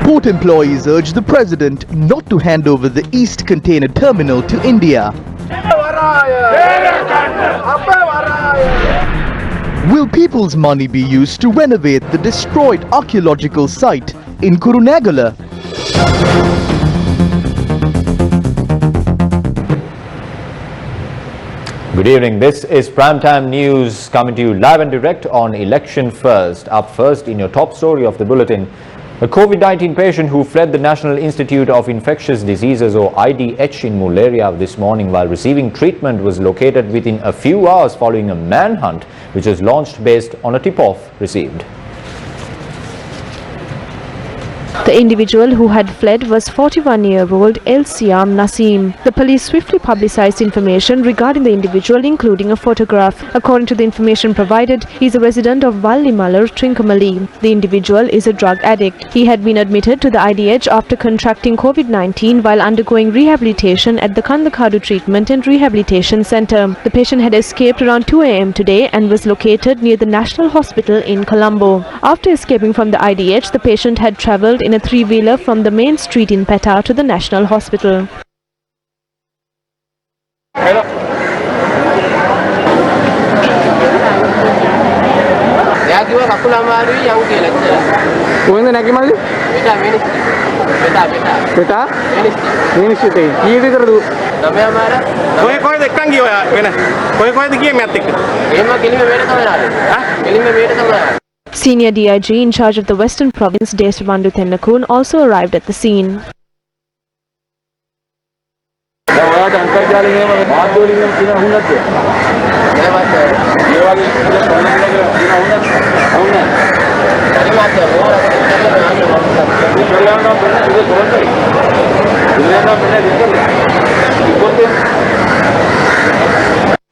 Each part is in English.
Port employees urge the president not to hand over the East Container Terminal to India. Will people's money be used to renovate the destroyed archaeological site in Kurunegala? Good evening. This is Primetime News coming to you live and direct on Election First. Up first in your top story of the bulletin, a COVID-19 patient who fled the National Institute of Infectious Diseases or IDH in Mullaria this morning while receiving treatment was located within a few hours following a manhunt which was launched based on a tip-off received. The individual who had fled was 41-year-old El-Siam Naseem. The police swiftly publicized information regarding the individual, including a photograph. According to the information provided, he is a resident of Vallimalar, Trincomalee. The individual is a drug addict. He had been admitted to the IDH after contracting COVID-19 while undergoing rehabilitation at the Kandakadu Treatment and Rehabilitation Center. The patient had escaped around 2 a.m. today and was located near the National Hospital in Colombo. After escaping from the IDH, the patient had travelled in a three-wheeler from the main street in Petta to the National Hospital. Senior DIG in charge of the Western Province, Deswandu Tennakun, also arrived at the scene.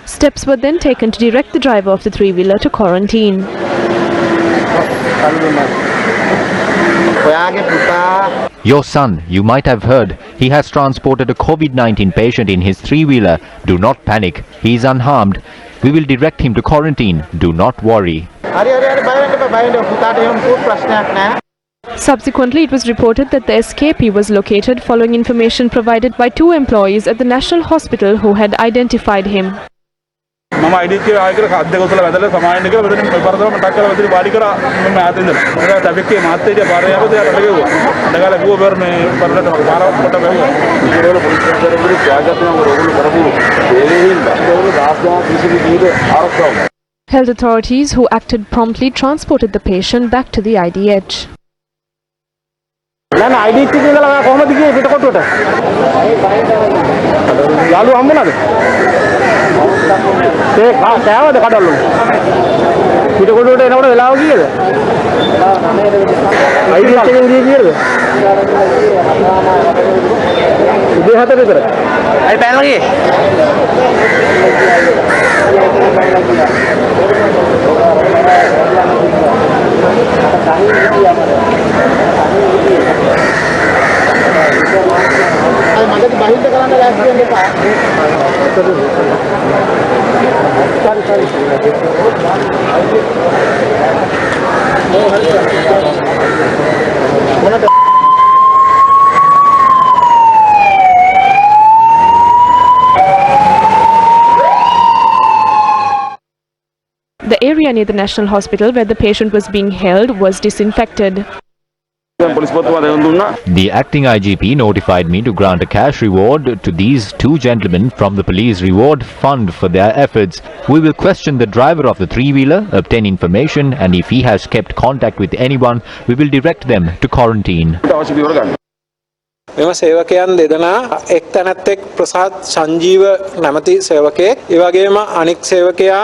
Steps were then taken to direct the driver of the three-wheeler to quarantine. Your son, you might have heard, he has transported a COVID-19 patient in his three-wheeler. Do not panic. He is unharmed. We will direct him to quarantine. Do not worry. Subsequently, it was reported that the escapee was located following information provided by two employees at the National Hospital who had identified him. Health authorities who acted promptly transported the patient back to the IDH. The area near the National Hospital where the patient was being held was disinfected. The acting IGP notified me to grant a cash reward to these two gentlemen from the police reward fund for their efforts. We will question the driver of the three-wheeler, obtain information, and if he has kept contact with anyone, we will direct them to quarantine. මෙම සේවකයන් දෙදෙනා එක් තැනැත්තෙක් ප්‍රසාද් සංජීව නැමැති සේවකයෙක් ඒ වගේම අනික් සේවකයා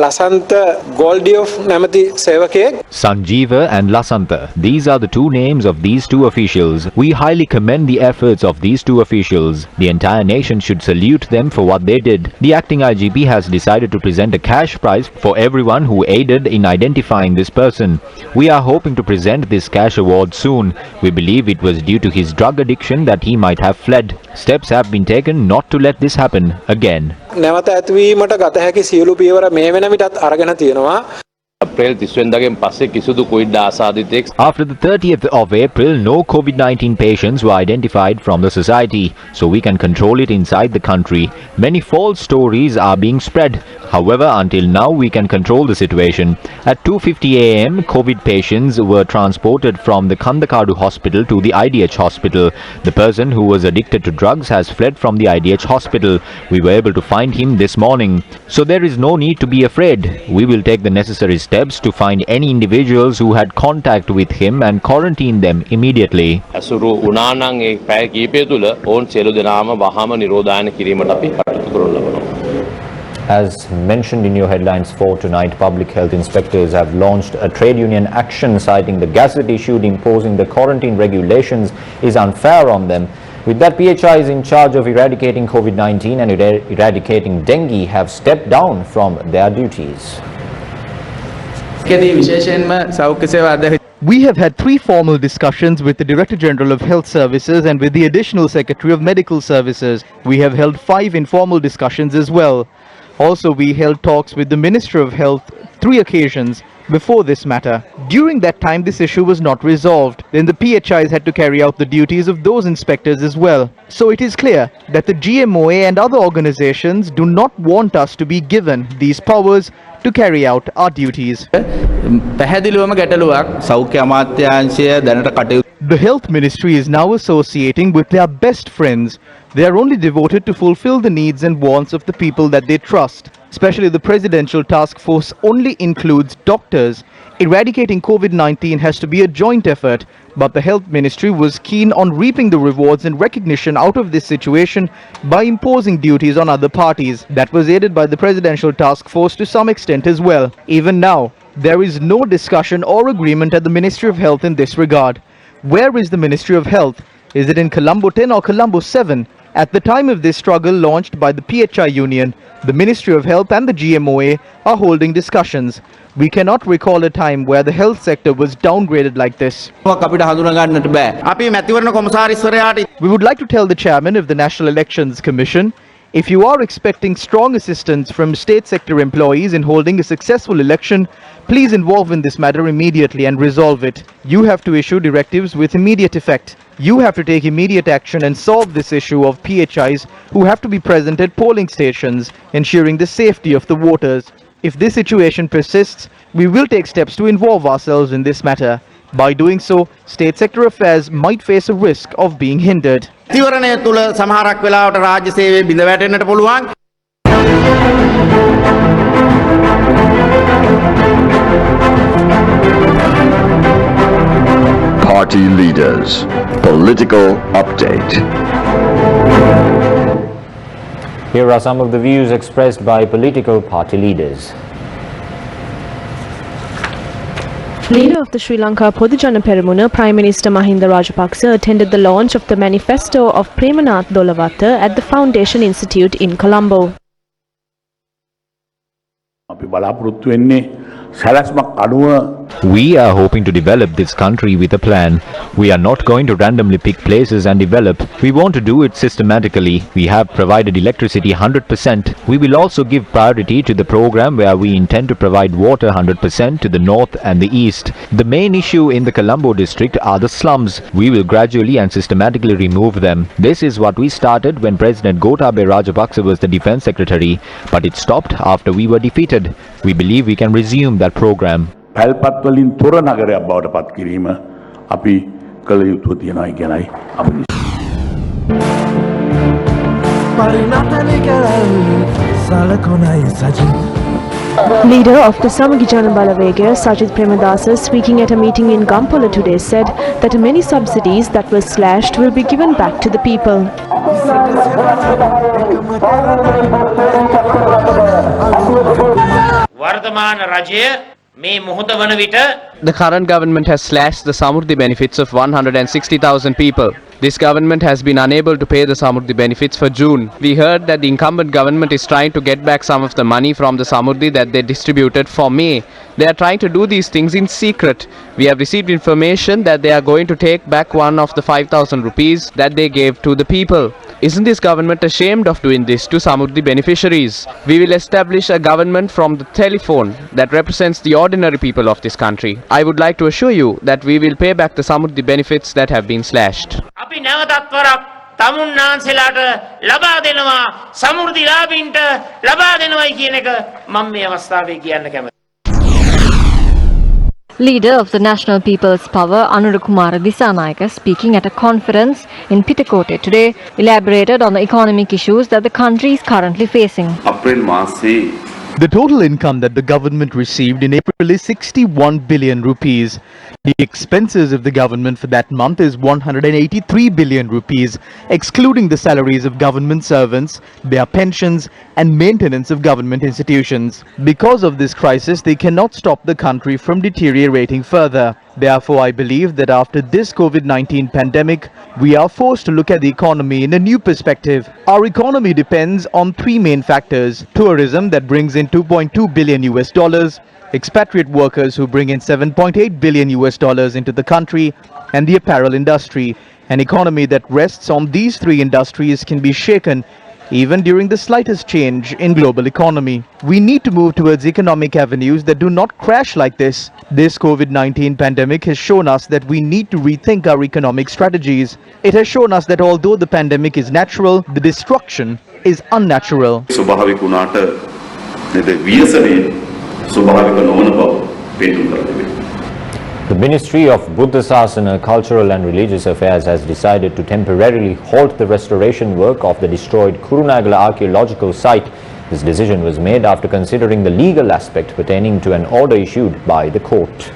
ලසන්ත ගෝල්ඩියොෆ් නැමැති සේවකයෙක් Sanjeeva and Lasanta, these are the two names of these two officials. We highly commend the efforts of these two officials. The entire nation should salute them for what they did. The acting IGP has decided to present a cash prize for everyone who aided in identifying this person. We are hoping to present this cash award soon. We believe it was due to his drug addiction that he might have fled. Steps have been taken not to let this happen again. නැවත ඇතිවීමට ගත හැකි සියලු පියවර මේ වෙන විටත් අරගෙන තියෙනවා. ඒප්‍රිල් 30 වෙනිදාගෙන් පස්සේ කිසිදු COVID ආසාදිතයෙක් After the 30th of April, no COVID-19 patients were identified from the society, so we can control it inside the country. Many false stories are being spread. However, until now, we can control the situation. At 2:50 a.m., COVID patients were transported from the Kandakadu hospital to the IDH hospital. The person who was addicted to drugs has fled from the IDH hospital. We were able to find him this morning. So there is no need to be afraid. We will take the necessary steps to find any individuals who had contact with him and quarantine them immediately. ඇසුරු වුණා නම් ඒ පැය කිහිපය තුළ ඔවුන් සියලු දෙනාම වහාම නිරෝධායන කිරීමට අපි කටයුතු කරනු ලබනවා. As mentioned in your headlines for tonight, public health inspectors have launched a trade union action citing the gazette issued imposing the quarantine regulations is unfair on them. With that, PHIs in charge of eradicating COVID-19 and eradicating dengue have stepped down from their duties. We have had 3 formal discussions with the Director General of Health Services and with the Additional Secretary of Medical Services. We have held 5 informal discussions as well. Also, we held talks with the Minister of Health 3 occasions before this matter. During that time, this issue was not resolved. Then the PHIs had to carry out the duties of those inspectors as well. So it is clear that the GMOA and other organizations do not want us to be given these powers to carry out our duties. පැහැදිලිවම ගැටලුවක් සෞඛ්‍ය අමාත්‍යාංශය දැනට කටයුතු The Health Ministry is now associating with their best friends. They are only devoted to fulfill the needs and wants of the people that they trust. Especially the Presidential Task Force only includes doctors. Eradicating COVID-19 has to be a joint effort, but the Health Ministry was keen on reaping the rewards and recognition out of this situation by imposing duties on other parties. That was aided by the Presidential Task Force to some extent as well. Even now, there is no discussion or agreement at the Ministry of Health in this regard. Where is the Ministry of Health? Is it in Colombo 10 or Colombo 7? At the time of this struggle launched by the PHI Union, the Ministry of Health and the GMOA are holding discussions. We cannot recall a time where the health sector was downgraded like this. අපිට හඳුනා ගන්නට බෑ. අපි මැතිවරණ කොමසාරිස්වරයාට We would like to tell the chairman of the National Elections Commission, if you are expecting strong assistance from state sector employees in holding a successful election, please involve in this matter immediately and resolve it. You have to issue directives with immediate effect. You have to take immediate action and solve this issue of PHIs who have to be present at polling stations, ensuring the safety of the voters. If this situation persists, we will take steps to involve ourselves in this matter. By doing so, state sector affairs might face a risk of being hindered. මැතිවරණය තුළ සමහරක් වෙලාවට රාජ්‍ය සේවයේ බිඳ වැටෙන්නට පුළුවන්. Party leaders. Political update. Here are some of the views expressed by political party leaders. Leader of the Sri Lanka Podujana Peramuna, Prime Minister Mahinda Rajapaksa, attended the launch of the manifesto of Premanath Dolawatha at the Foundation Institute in Colombo. අපි බලාපොරොත්තු වෙන්නේ සැලැස්මක් අනුව We are hoping to develop this country with a plan. We are not going to randomly pick places and develop. We want to do it systematically. We have provided electricity 100%. We will also give priority to the program where we intend to provide water 100% to the north and the east. The main issue in the Colombo district are the slums. We will gradually and systematically remove them. This is what we started when President Gotabaya Rajapaksa was the defense secretary, but it stopped after we were defeated. We believe we can resume that program. පැල්පත් වලින් තොර නගරයක් බවට පත් කිරීම අපි කළ යුතුව තියෙනවා කියනයි අපි Leader of the Samagijana Balavega, Sajid Premadasa, speaking at a meeting in Gampola today, said that many subsidies that were slashed will be given back to the people. වර්තමාන රජය මේ මොහොත වන විට The current government has slashed the Samurdhi benefits of 160,000 people. This government has been unable to pay the Samurdhi benefits for June. We heard that the incumbent government is trying to get back some of the money from the Samurdhi that they distributed for May. They are trying to do these things in secret. We have received information that they are going to take back one of the 5,000 rupees that they gave to the people. Isn't this government ashamed of doing this to Samurdhi beneficiaries? We will establish a government from the telephone that represents the ordinary people of this country. I would like to assure you that we will pay back the Samurdhi benefits that have been slashed. අපි නැවතත් වරක් තමුන්නාන්සලාට ලබා දෙනවා සමෘද්ධි ලාභීන්ට ලබා දෙනවයි කියන එක මම මේ අවස්ථාවේ කියන්න කැමතියි. Leader of the National People's Power, Anurukumara Disanayake, speaking at a conference in Pittakota today, elaborated on the economic issues that the country is currently facing. The total income that the government received in April is 61 billion rupees. The expenses of the government for that month is 183 billion rupees, excluding the salaries of government servants, their pensions and maintenance of government institutions. Because of this crisis, they cannot stop the country from deteriorating further. Therefore, I believe that after this COVID-19 pandemic, we are forced to look at the economy in a new perspective. Our economy depends on three main factors: tourism that brings in 2.2 billion US dollars, expatriate workers who bring in 7.8 billion US dollars into the country, and the apparel industry. An economy that rests on these three industries can be shaken even during the slightest change in global economy. We need to move towards economic avenues that do not crash like this. This COVID-19 pandemic has shown us that we need to rethink our economic strategies. It has shown us that although the pandemic is natural, the destruction is unnatural. The Ministry of Buddha Sasana, Cultural and Religious Affairs has decided to temporarily halt the restoration work of the destroyed Kurunagala archaeological site. This decision was made after considering the legal aspect pertaining to an order issued by the court.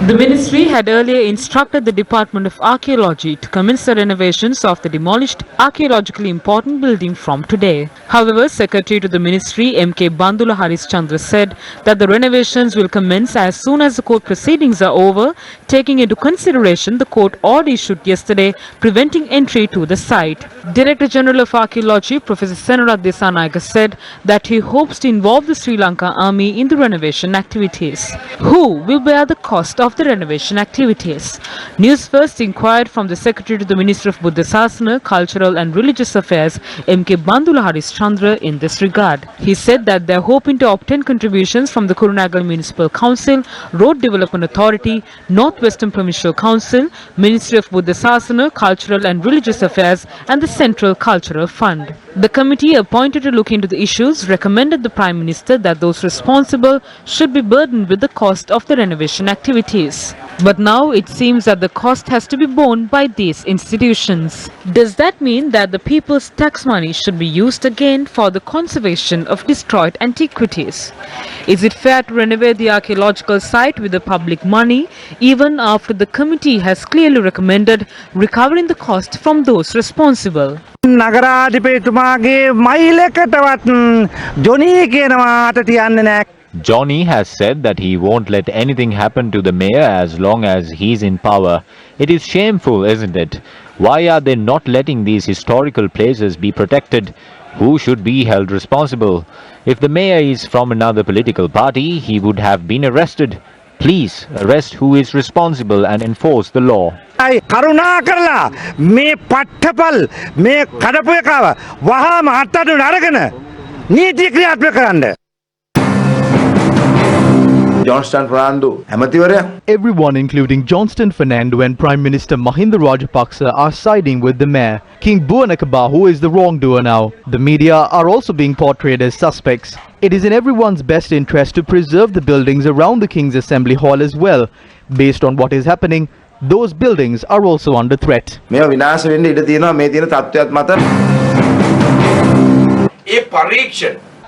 The ministry had earlier instructed the Department of Archaeology to commence the renovations of the demolished archaeologically important building from today. However, Secretary to the ministry M.K. Bandula Harishchandra said that the renovations will commence as soon as the court proceedings are over, taking into consideration the court order issued yesterday preventing entry to the site. Director General of Archaeology Professor Senarath Disanayake said that he hopes to involve the Sri Lanka Army in the renovation activities. Who will bear the cost of the renovation activities? Newsfirst inquired from the Secretary to the Ministry of Buddha Sasana, Cultural and Religious Affairs, M.K. Bandula Harishchandra, in this regard. He said that they are hoping to obtain contributions from the Kurunagala Municipal Council, Road Development Authority, Northwestern Provincial Council, Ministry of Buddha Sasana, Cultural and Religious Affairs and the Central Cultural Fund. The committee appointed to look into the issues recommended the Prime Minister that those responsible should be burdened with the cost of the renovation activities. But now it seems that the cost has to be borne by these institutions. Does that mean that the people's tax money should be used again for the conservation of destroyed antiquities? Is it fair to renovate the archaeological site with the public money even after the committee has clearly recommended recovering the cost from those responsible? Johnny has said that he won't let anything happen to the mayor as long as he's in power. It is shameful, isn't it? Why are they not letting these historical places be protected? Who should be held responsible? If the mayor is from another political party, he would have been arrested. Please arrest who is responsible and enforce the law. Everyone, including Johnston Fernando and Prime Minister Mahinda Rajapaksa, are siding with the mayor. King Buanakabahu is the wrongdoer now. The media are also being portrayed as suspects. It is in everyone's best interest to preserve the buildings around the King's Assembly Hall as well. Based on what is happening, those buildings are also under threat.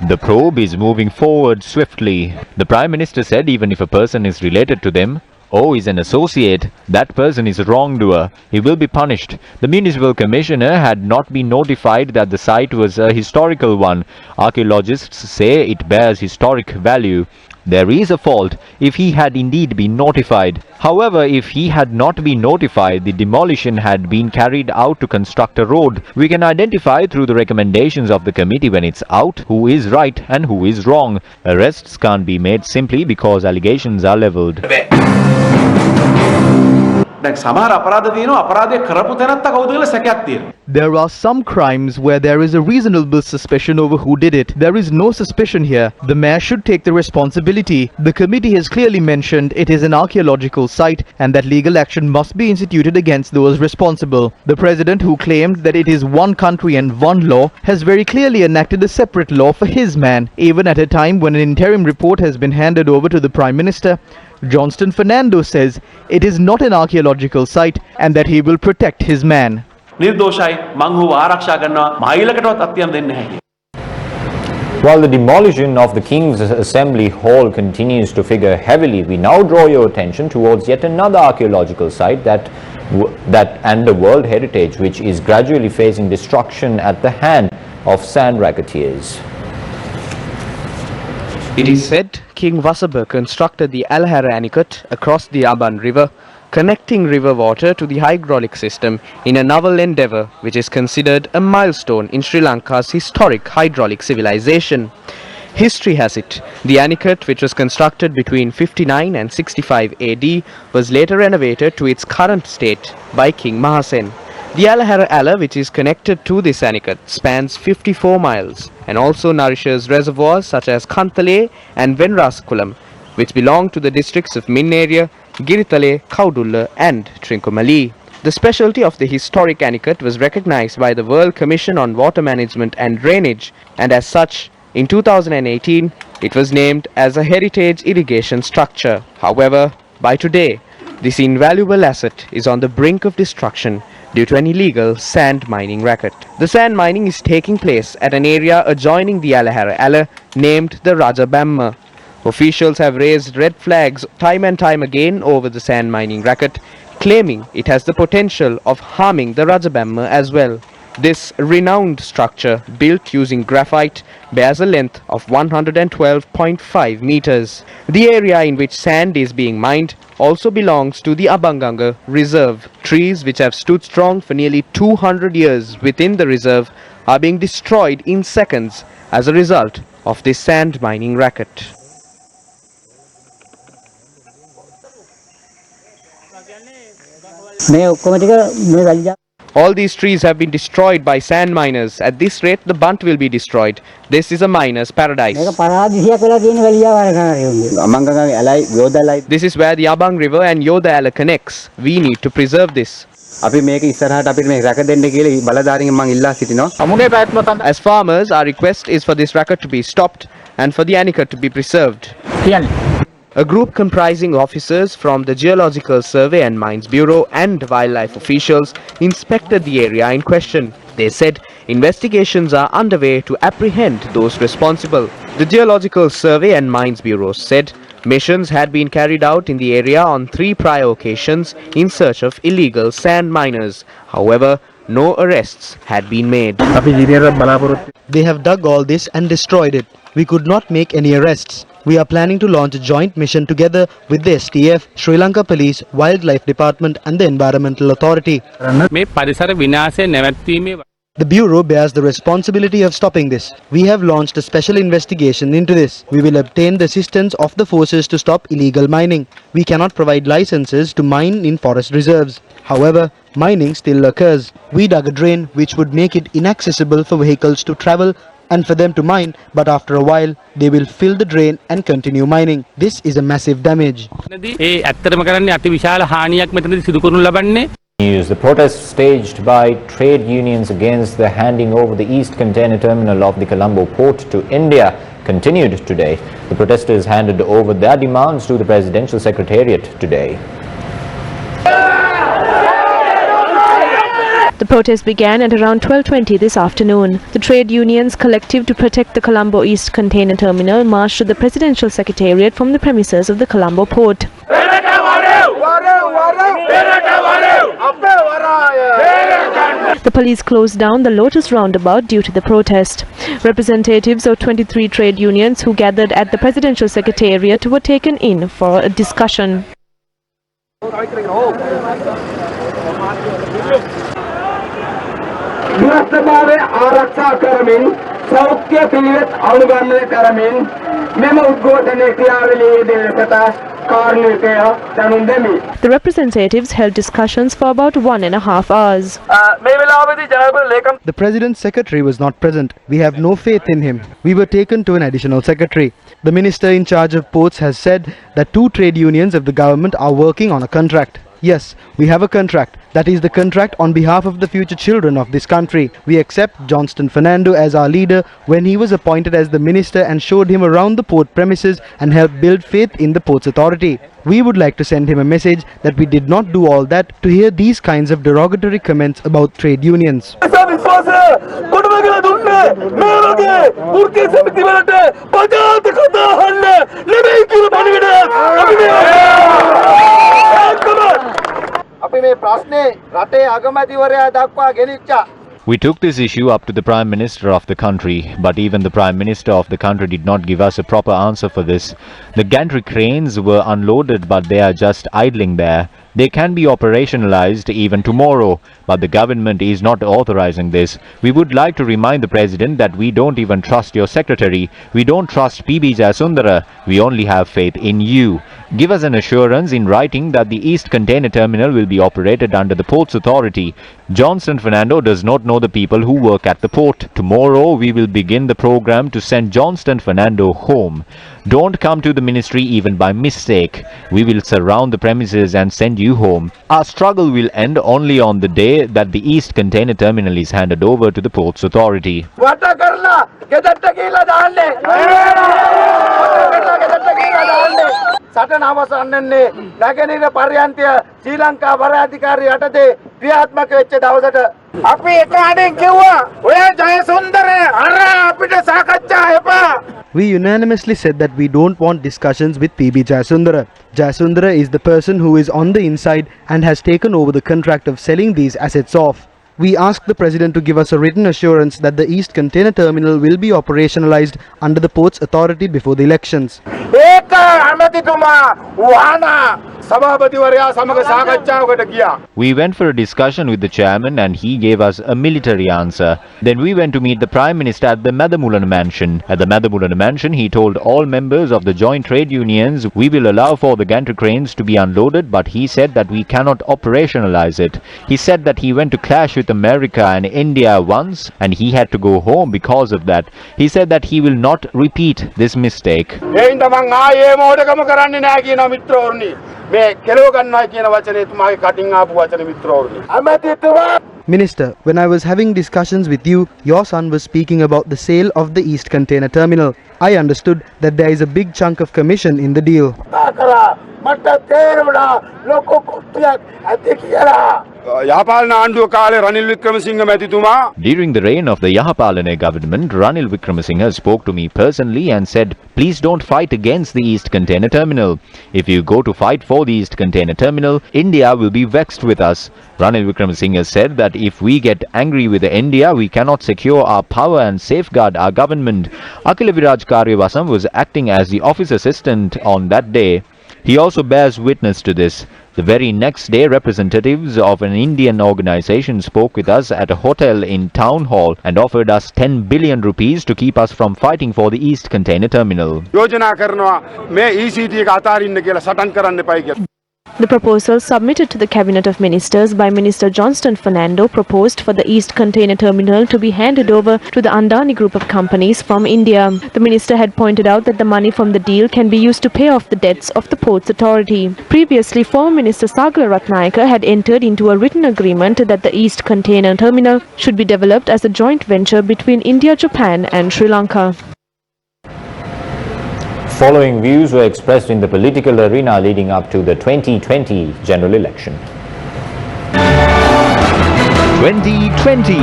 The probe is moving forward swiftly. The Prime Minister said even if a person is related to them or is an associate, that person is a wrongdoer. He will be punished. The Municipal Commissioner had not been notified that the site was a historical one. Archaeologists say it bears historic value. There is a fault if he had indeed been notified. However, if he had not been notified, the demolition had been carried out to construct a road. We can identify through the recommendations of the committee when it's out who is right and who is wrong. Arrests can't be made simply because allegations are leveled. දැන් සමහර අපරාධ තියෙනවා අපරාධය කරපු තැනත්ත කවුද කියලා සැකයක් තියෙනවා. There are some crimes where there is a reasonable suspicion over who did it. There is no suspicion here. The mayor should take the responsibility. The committee has clearly mentioned it is an archaeological site and that legal action must be instituted against those responsible. The president, who claimed that it is one country and one law, has very clearly enacted a separate law for his man, even at a time when an interim report has been handed over to the Prime Minister. Johnston Fernando says it is not an archaeological site and that he will protect his man. නිර්දෝෂයි මං හුව ආරක්ෂා කරනවා මයිලකටවත් අත්‍යම් දෙන්නේ නැහැ. While the demolition of the King's Assembly Hall continues to figure heavily, we now draw your attention towards yet another archaeological site and a World Heritage which is gradually facing destruction at the hand of sand racketeers. It is said King Wasaba constructed the Alhara Anicut across the Aban River, connecting river water to the hydraulic system in a novel endeavour which is considered a milestone in Sri Lanka's historic hydraulic civilization. History has it, the Anicut, which was constructed between 59 and 65 AD, was later renovated to its current state by King Mahasen. The Alahara Ala, which is connected to this Anicut, spans 54 miles and also nourishes reservoirs such as Kantale and Venraskulam, which belong to the districts of Minneria, Giritale, Kaudulla and Trincomalee. The specialty of the historic Anicut was recognized by the World Commission on Water Management and Drainage, and as such, in 2018, it was named as a heritage irrigation structure. However, by today, this invaluable asset is on the brink of destruction due to an illegal sand mining racket. The sand mining is taking place at an area adjoining the Alahara Ala named the Rajabamma. Officials have raised red flags time and time again over the sand mining racket, claiming it has the potential of harming the Rajabamma as well. This renowned structure, built using graphite, bears a length of 112.5 meters. The area in which sand is being mined also belongs to the Abanganga Reserve. Trees which have stood strong for nearly 200 years within the reserve are being destroyed in seconds as a result of this sand mining racket. All these trees have been destroyed by sand miners. At this rate, the bunt will be destroyed. This is a miner's paradise. This is where the Abang River and Yoda Ala connects. We need to preserve this. As farmers, our request is for this racket to be stopped and for the Anicut to be preserved. A group comprising officers from the Geological Survey and Mines Bureau and wildlife officials inspected the area in question. They said investigations are underway to apprehend those responsible. The Geological Survey and Mines Bureau said missions had been carried out in the area on 3 prior occasions in search of illegal sand miners. However, no arrests had been made. They have dug all this and destroyed it. We could not make any arrests. We are planning to launch a joint mission together with the STF, Sri Lanka Police, Wildlife Department and the Environmental Authority. The Bureau bears the responsibility of stopping this. We have launched a special investigation into this. We will obtain the assistance of the forces to stop illegal mining. We cannot provide licenses to mine in forest reserves. However, mining still occurs. We dug a drain which would make it inaccessible for vehicles to travel and for them to mine, but after a while they will fill the drain and continue mining. This is a massive damage. The protest staged by trade unions against the handing over the East Container Terminal of the Colombo port to India continued today. The protesters handed over their demands to the Presidential Secretariat today. The protest began at around 12:20 this afternoon. The trade unions Collective to Protect the Colombo East Container Terminal marched to the Presidential Secretariat from the premises of the Colombo port. The police closed down the Lotus roundabout due to the protest. Representatives of 23 trade unions who gathered at the Presidential Secretariat were taken in for a discussion. දුරස්ථභාවය ආරක්ෂා කරමින් සෞඛ්‍ය පිළිවෙත් අනුගමනය කරමින් මෙම උද්ඝෝෂණයේ ක්‍රියාවලියේ යෙදෙන ලෙසට කාර්මිකය දැනුම් දෙමි. The representatives held discussions for about 1.5 hours. මේ වෙලාවේදී ජනාධිපති ලේකම් The President's secretary was not present. We have no faith in him. We were taken to an additional secretary. The minister in charge of ports has said that 2 trade unions of the government are working on a contract. Yes, we have a contract. That is the contract on behalf of the future children of this country. We accept Johnston Fernando as our leader when he was appointed as the minister and showed him around the port premises and helped build faith in the ports authority. We would like to send him a message that we did not do all that to hear these kinds of derogatory comments about trade unions. We took this issue up to the Prime Minister of the country, but even the Prime Minister of the country did not give us a proper answer for this. The gantry cranes were unloaded, but they are just idling there. They can be operationalized even tomorrow, but the government is not authorizing this. We would like to remind the President that we don't even trust your secretary. We don't trust PB Jayasundara. We only have faith in you. Give us an assurance in writing that the East Container Terminal will be operated under the Ports Authority. Johnston Fernando does not know the people who work at the port. Tomorrow we will begin the program to send Johnston Fernando home. Don't come to the ministry even by mistake. We will surround the premises and send you home. Our struggle will end only on the day that the East Container Terminal is handed over to the Ports Authority. සටන අවසන්න්නේ නැගෙනහිර පර්යන්තය ශ්‍රී ලංකා වරාධිකාරී යටතේ ක්‍රියාත්මක වෙච්ච දවසට අපි එක අඩෙන් කිව්වා ඔය ජයසුන්දර අර අපිට සාකච්ඡා එපා. We unanimously said that we don't want discussions with PB Jayasundara. Jayasundara is the person who is on the inside and has taken over the contract of selling these assets off. We asked the President to give us a written assurance that the East Container Terminal will be operationalized under the Ports Authority before the elections. We went for a discussion with the chairman and he gave us a military answer. Then we went to meet the Prime Minister at the Madamulana mansion. At the Madamulana mansion, he told all members of the joint trade unions, we will allow for the gantry cranes to be unloaded, but he said that we cannot operationalize it. He said that he went to clash with America and India once and he had to go home because of that. He said that he will not repeat this mistake. Minister, when I was having discussions with you, your son was speaking about the sale of the East Container Terminal. I understood that there is a big chunk of commission in the deal. During the reign of the Yahapalana government, Ranil Wickremesinghe spoke to me personally and said, please don't fight against the East Container Terminal. If you go to fight for the East Container Terminal, India will be vexed with us. Ranil Wickremesinghe said that if we get angry with India, we cannot secure our power and safeguard our government. Akila Viraj Karyavasam was acting as the office assistant on that day. He also bears witness to this. The very next day, representatives of an Indian organization spoke with us at a hotel in Town Hall and offered us 10 billion rupees to keep us from fighting for the East Container Terminal. The proposal submitted to the Cabinet of Ministers by Minister Johnston Fernando proposed for the East Container Terminal to be handed over to the Andani Group of companies from India. The minister had pointed out that the money from the deal can be used to pay off the debts of the Ports Authority. Previously, former Minister Sagala Ratnayaka had entered into a written agreement that the East Container Terminal should be developed as a joint venture between India, Japan and Sri Lanka. Following views were expressed in the political arena leading up to the 2020 general election. 2020.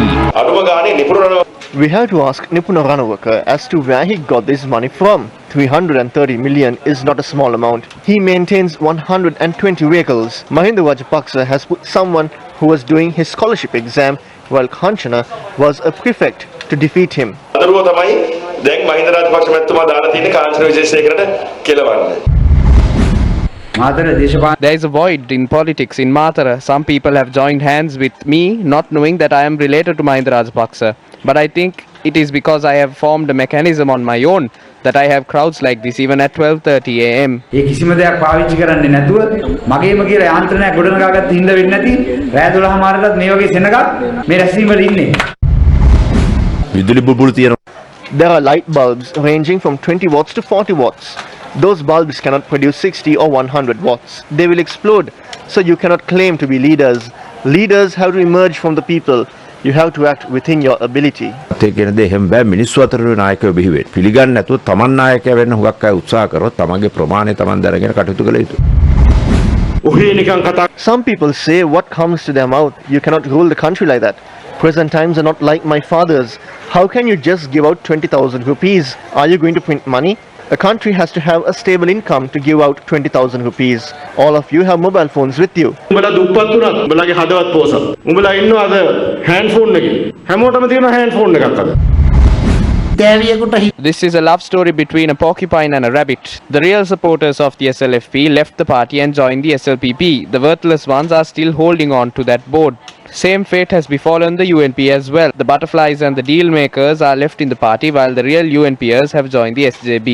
We have to ask Nipuna Ranawaka as to where he got this money from. 330 million is not a small amount. He maintains 120 vehicles. Mahinda Rajapaksa has put someone who was doing his scholarship exam while Kanchana was a prefect to defeat him. There is a void in politics in Matara. Some people have joined hands with me, not knowing that I am related to Mahinda Rajapaksa. But I think it is because I have formed a mechanism on my own that I have crowds like this even at 12:30 a.m. ඒ කිසිම දෙයක් පාවිච්චි කරන්නේ නැතුව මගේම කියලා යාන්ත්‍රණයක් ගොඩනගාගත්ත හින්දා වෙන්නේ නැති රෑ 12 මාරටත් මේ වගේ සෙනගක් මේ රැස්වීම වල ඉන්නේ. විදුලි බුබුලු තියෙනවා. There are light bulbs ranging from 20 watts to 40 watts. Those bulbs cannot produce 60 or 100 watts. They will explode. So you cannot claim to be leaders. Leaders have to emerge from the people. You have to act within your ability. ඒ කියන දේ හැම බෑ මිනිස්සු අතර නායකයෝ බිහි වෙන්නේ. පිළිගන්නේ නැතුව තමන් නායකයා වෙන්න හුඟක් අය උත්සාහ කරොත් තමන්ගේ ප්‍රමාණය තමන් දරගෙන කටයුතු කළ යුතුයි. Some people say what comes to their mouth. You cannot rule the country like that. Present times are not like my father's. How can you just give out 20,000 rupees? Are you going to print money? A country has to have a stable income to give out 20,000 rupees. All of you have mobile phones with you. උඹලා දුප්පත් උනත් උඹලාගේ හදවත් පොසත්. උඹලා ඉන්නවද hand phone එකේ? හැමෝටම තියෙන hand phone එකක් අද. This is a love story between a porcupine and a rabbit. The real supporters of the SLFP left the party and joined the SLPP. The worthless ones are still holding on to that board. Same fate has befallen the UNP as well. The butterflies and the deal makers are left in the party while the real UNPers have joined the SJB.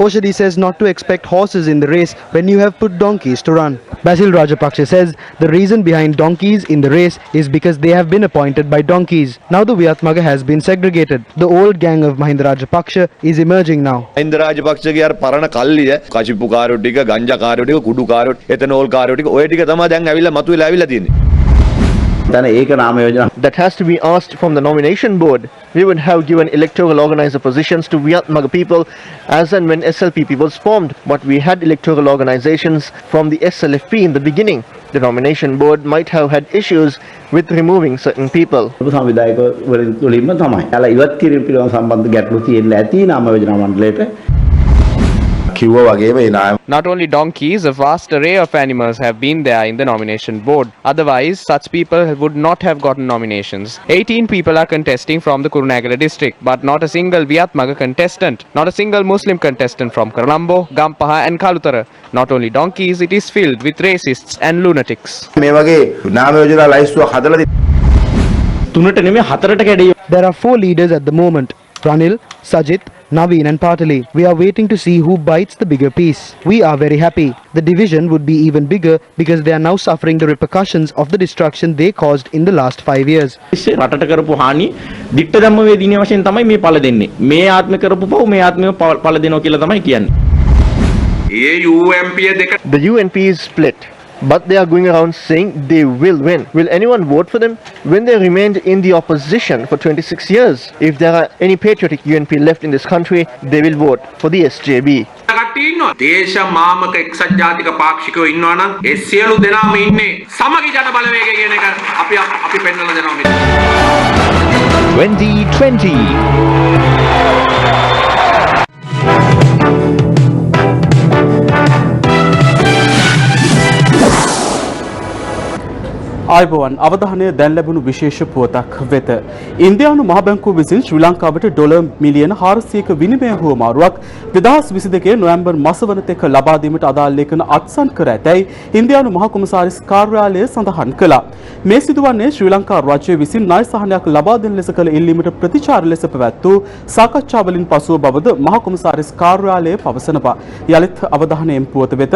Oshadi says not to expect horses in the race when you have put donkeys to run. Basil Rajapaksa says the reason behind donkeys in the race is because they have been appointed by donkeys. Now the Viatmaga has been segregated. The old gang of Mahinda Rajapaksa is emerging now. Mahinda Rajapaksa ge parana kalliya කචිප්පු කාරෝ ටික ගංජා කාරෝ ටික කුඩු කාරෝ ethanol කාරෝ ටික ඔය ටික තමයි දැන් ඇවිල්ලා මතුවලා ඇවිල්ලා තියෙන්නේ. That has to be asked from the nomination board. We would have given electoral organizer positions to Viatmaga people as and when SLPP was formed, but we had electoral organizations from the SLFP in the beginning. The nomination board might have had issues with removing certain people. Not only donkeys, a vast array of animals have been there in the nomination board. Otherwise, such people would not have gotten nominations. 18 people are contesting from the Kurunegala district, but not a single Viatmaga contestant. Not a single Muslim contestant from Colombo, Gampaha and Kalutara. Not only donkeys, it is filled with racists and lunatics. There are 4 leaders at the moment. Ranil, Sajit, Naveen and Patali. We are waiting to see who bites the bigger piece. We are very happy. The division would be even bigger because they are now suffering the repercussions of the destruction they caused in the last 5 years. රටට කරපු හානි දිට්ඨ ධම්ම වේදිනිය වශයෙන් තමයි මේ පළ දෙන්නේ. මේ ආත්ම කරපු පව මේ ආත්මෙම පළ දෙනවා කියලා තමයි කියන්නේ. The UNP is split, but they are going around saying they will win. Will anyone vote for them? When they remained in the opposition for 26 years, if there are any patriotic UNP left in this country, they will vote for the SJB. දේශ මාමක එක්සත් ජාතික පාක්ෂිකයෝ ඉන්නවා නම් ඒ සියලු දෙනාම ඉන්නේ සමගි ජන බලවේගය කියන එක අපි පෙන්වලා දෙනවා මෙතන. 2020 ආයුබෝවන් අවධානය දැන් ලැබුණු විශේෂ පුවතක් වෙත. ඉන්දියානු මහ බැංකුව විසින් ශ්‍රී ලංකාවට ඩොලර් මිලියන 400ක විනිමය හුවමාරුවක් 2022 නොවැම්බර් මාස වන තෙක් ලබා දීමට අදාළ ලේඛන අත්සන් කර ඇතැයි ඉන්දියානු මහ කොමසාරිස් කාර්යාලය සඳහන් කළා. මේ සිදුවන්නේ ශ්‍රී ලංකා රාජ්‍යය විසින් ණය සහනයක් ලබා දෙන ලෙස කළ ඉල්ලීමට ප්‍රතිචාර ලෙස පැවැත් වූ සාකච්ඡාවලින් පසුව බවද මහ කොමසාරිස් කාර්යාලය පවසනවා. යලිත් අවධානයෙන් පුවත වෙත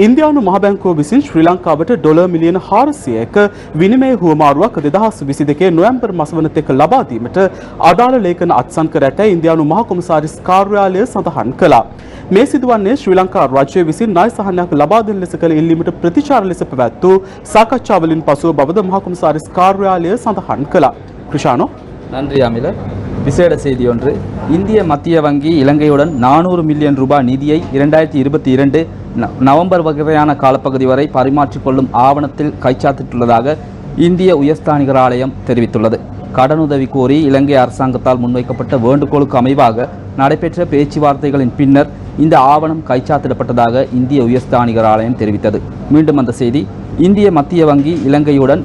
ඉන්දියානු මහ බැංකුව විසින් ශ්‍රී ලංකාවට ඩොලර් මිලියන 400ක විනිමය හුවමාරුවක් 2022 නොවැම්බර් මාස වන තෙක් ලබා දීමට අදාළ ලේඛන අත්සන් කර ඇතැයි ඉන්දියානු මහ කොමසාරිස් කාර්යාලය සඳහන් කළා. මේ සිදුවන්නේ ශ්‍රී ලංකා රාජ්‍යය විසින් ණය සහනයක් ලබා දෙන ලෙස කළ ඉල්ලීමට ප්‍රතිචාර ලෙස පැවැත් වූ සාකච්ඡාවලින් පසුව බවද මහ කොමසාරිස් කාර්යාලය சந்தஹன் කළා. கிருஷானோ நன்றி அமில. விசேட செய்தி ஒன்று. இந்திய மத்திய வங்கி இலங்கையுடன் 400 மில்லியன் ரூபாய் நிதியை 2022 நவம்பர் வரையான காலப்பகுதி வரை பரிமாற்றிக் கொள்ளும் ஆவணத்தில் கைச்சாத்திட்டுள்ளதாக இந்திய உயர்ஸ்தானிகர் ஆலயம் தெரிவித்துள்ளது. கடனுதவி கோரி இலங்கை அரசாங்கத்தால் முன்வைக்கப்பட்ட வேண்டுகோளுக்கு அமைவாக நடைபெற்ற பேச்சுவார்த்தைகளின் பின்னர் இந்த ஆவணம் கைச்சாத்திடப்பட்டதாக இந்திய உயர்ஸ்தானிகர் ஆலயம் தெரிவித்தது. மீண்டும் அந்த செய்தி. இந்திய மத்திய வங்கி இலங்கையுடன்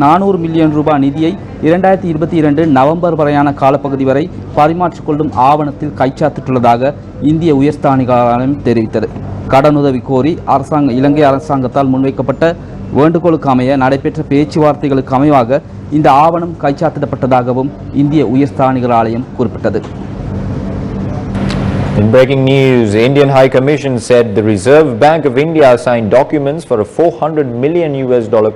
400 மில்லியன் ரூபாய் நிதியை 2022 நவம்பர் வரையான காலப்பகுதி வரை பரிமாற்றிக் கொள்ளும் ஆவணத்தில் கைச்சாத்திட்டுள்ளதாக இந்திய உயர்ஸ்தானிகர் ஆலயம் தெரிவித்தது. கடனுதவி கோரி இலங்கை அரசாங்கத்தால் முன்வைக்கப்பட்ட வேண்டுகோளுக்கு அமைய நடைபெற்ற பேச்சுவார்த்தைகளுக்கு அமைவாக இந்த ஆவணம் கைச்சாத்திடப்பட்டதாகவும் இந்திய உயர்ஸ்தானிகர் ஆலயம் குறிப்பிட்டது. In breaking news, Indian High Commission said the Reserve Bank of India signed documents for a $400 million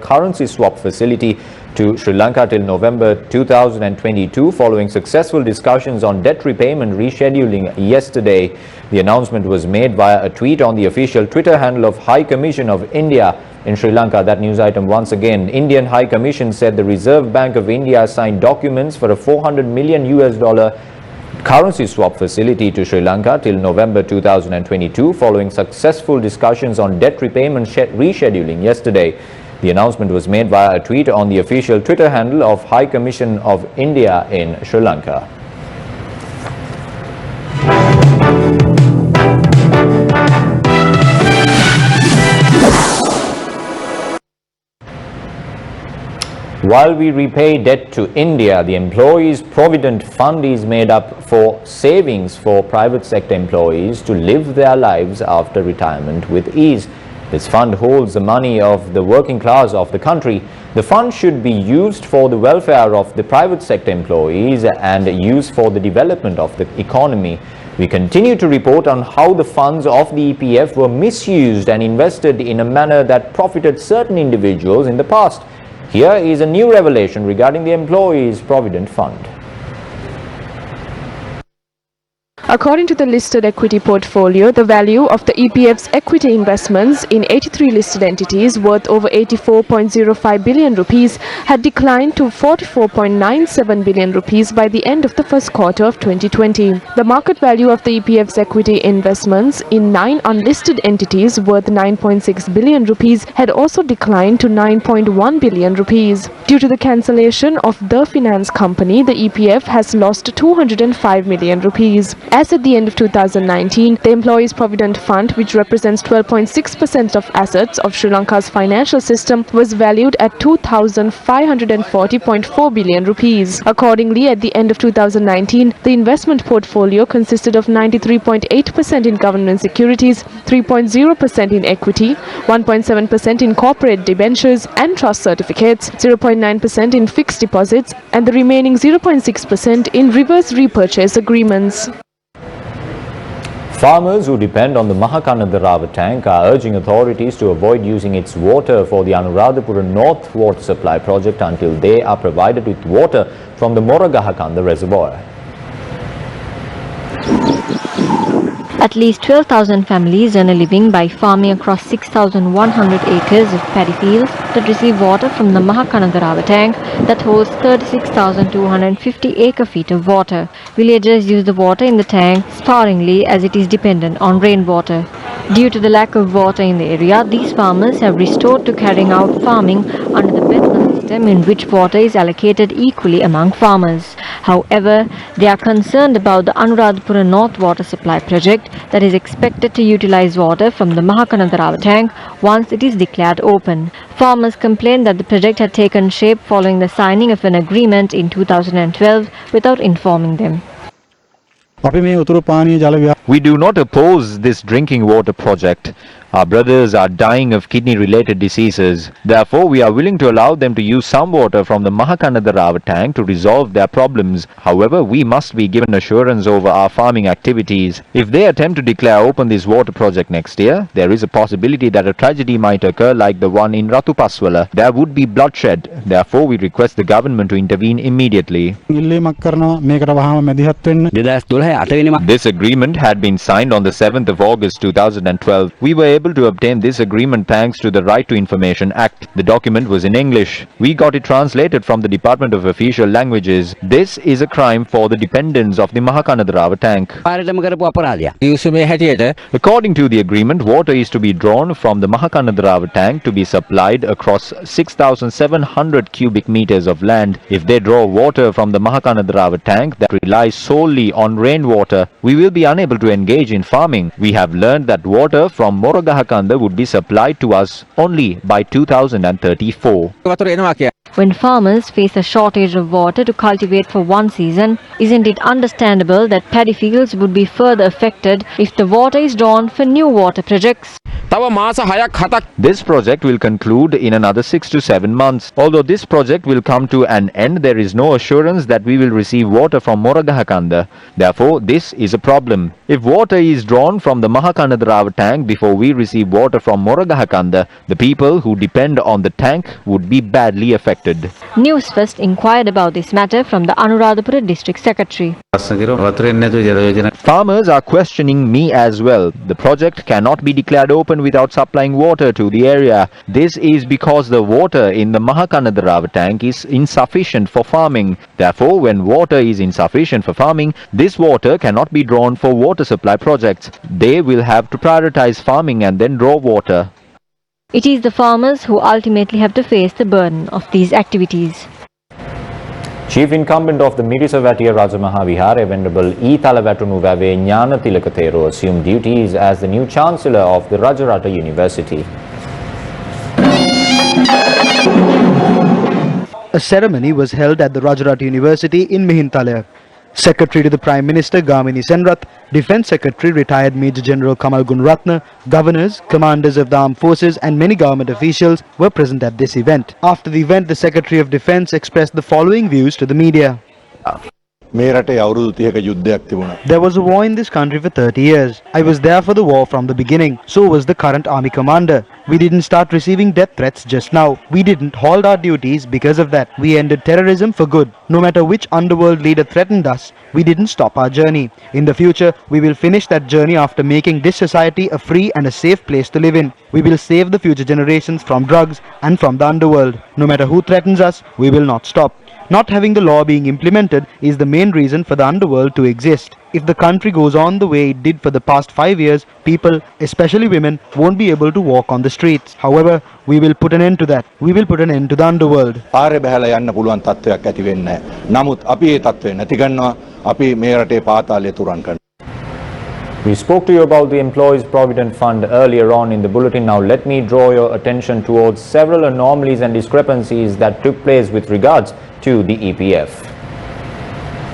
currency swap facility to Sri Lanka till November 2022 following successful discussions on debt repayment rescheduling yesterday. The announcement was made via a tweet on the official Twitter handle of High Commission of India in Sri Lanka. That news item once again. Indian High Commission said the Reserve Bank of India signed documents for a $400 million currency swap facility to Sri Lanka till November 2022 following successful discussions on debt repayment rescheduling yesterday. The announcement was made via a tweet on the official Twitter handle of High Commission of India in Sri Lanka. While we repay debt to India, the Employees Provident Fund is made up for savings for private sector employees to live their lives after retirement with ease. This fund holds the money of the working class of the country. The fund should be used for the welfare of the private sector employees and used for the development of the economy. We continue to report on how the funds of the EPF were misused and invested in a manner that profited certain individuals in the past. Here is a new revelation regarding the Employees Provident Fund. According to the listed equity portfolio, the value of the EPF's equity investments in 83 listed entities worth over 84.05 billion rupees had declined to 44.97 billion rupees by the end of the first quarter of 2020. The market value of the EPF's equity investments in 9 unlisted entities worth 9.6 billion rupees had also declined to 9.1 billion rupees. Due to the cancellation of the finance company, the EPF has lost 205 million rupees. As at the end of 2019, the Employees Provident Fund, which represents 12.6% of assets of Sri Lanka's financial system, was valued at 2,540.4 billion rupees. Accordingly, at the end of 2019, the investment portfolio consisted of 93.8% in government securities, 3.0% in equity, 1.7% in corporate debentures and trust certificates, 0.9% in fixed deposits, and the remaining 0.6% in reverse repurchase agreements. Farmers who depend on the Mahakanadharava tank are urging authorities to avoid using its water for the Anuradhapura North water supply project until they are provided with water from the Moragahakanda reservoir. At least 12,000 families earn a living by farming across 6,100 acres of paddy fields that receive water from the Mahakanadharava tank that holds 36,250 acre-feet of water. Villagers use the water in the tank sparingly as it is dependent on rainwater. Due to the lack of water in the area, these farmers have resorted to carrying out farming under the Bedna system in which water is allocated equally among farmers. However, they are concerned about the Anuradhapura North water supply project that is expected to utilize water from the Mahakanadharava tank once it is declared open. Farmers complained that the project had taken shape following the signing of an agreement in 2012 without informing them. We do not oppose this drinking water project. Our brothers are dying of kidney-related diseases. Therefore, we are willing to allow them to use some water from the Mahakanadharava tank to resolve their problems. However, we must be given assurance over our farming activities. If they attempt to declare open this water project next year, there is a possibility that a tragedy might occur like the one in Ratupaswala. There would be bloodshed. Therefore, we request the government to intervene immediately. This agreement had been signed on the 7th of August 2012. We were able to obtain this agreement thanks to the Right to Information Act. The document was in English. We got it translated from the Department of Official Languages. This is a crime for the dependents of the Mahakanadharava tank. According to the agreement, water is to be drawn from the Mahakanadharava tank to be supplied across 6,700 cubic meters of land. If they draw water from the Mahakanadharava tank that relies solely on rainwater, we will be unable to engage in farming. We have learned that water from Moragahakanda would be supplied to us only by 2034. When farmers face a shortage of water to cultivate for one season, isn't it understandable that paddy fields would be further affected if the water is drawn for new water projects? තව මාස 6ක් 7ක් This project will conclude in another 6 to 7 months. Although this project will come to an end, there is no assurance that we will receive water from Moragahakanda. Therefore, this is a problem. If water is drawn from the Mahakanadarawa tank before we receive water from Moragahakanda, the people who depend on the tank would be badly affected. Newsfirst inquired about this matter from the Anuradhapura District Secretary. Farmers are questioning me as well. The project cannot be declared open without supplying water to the area. This is because the water in the Mahakanadarawa tank is insufficient for farming. Therefore, when water is insufficient for farming, this water cannot be drawn for water supply projects. They will have to prioritize farming and then draw water. It is the farmers who ultimately have to face the burden of these activities. Chief incumbent of the Mirisavatiya Rajamaha Vihare, Venerable E. Talavatunu Vave Jnana Tilaka Thero, assumed duties as the new Chancellor of the Rajarata University. A ceremony was held at the Rajarata University in Mihintala. Secretary to the Prime Minister Gamini Senrath, Defence Secretary retired Major General Kamal Gunratna, governors, commanders of the armed forces and many government officials were present at this event. After the event, the Secretary of Defence expressed the following views to the media. There was a war in this country for 30 years. I was there for the war from the beginning. So was the current army commander. We didn't start receiving death threats just now. We didn't halt our duties because of that. We ended terrorism for good. No matter which underworld leader threatened us, we didn't stop our journey. In the future, we will finish that journey after making this society a free and a safe place to live in. We will save the future generations from drugs and from the underworld. No matter who threatens us, we will not stop. Not having the law being implemented is the main reason for the underworld to exist. If the country goes on the way it did for the past 5 years, people, especially women, won't be able to walk on the streets. However, we will put an end to that. We will put an end to the underworld. We spoke to you about the Employees Provident Fund earlier on in the bulletin. Now let me draw your attention towards several anomalies and discrepancies that took place with regards to the EPF.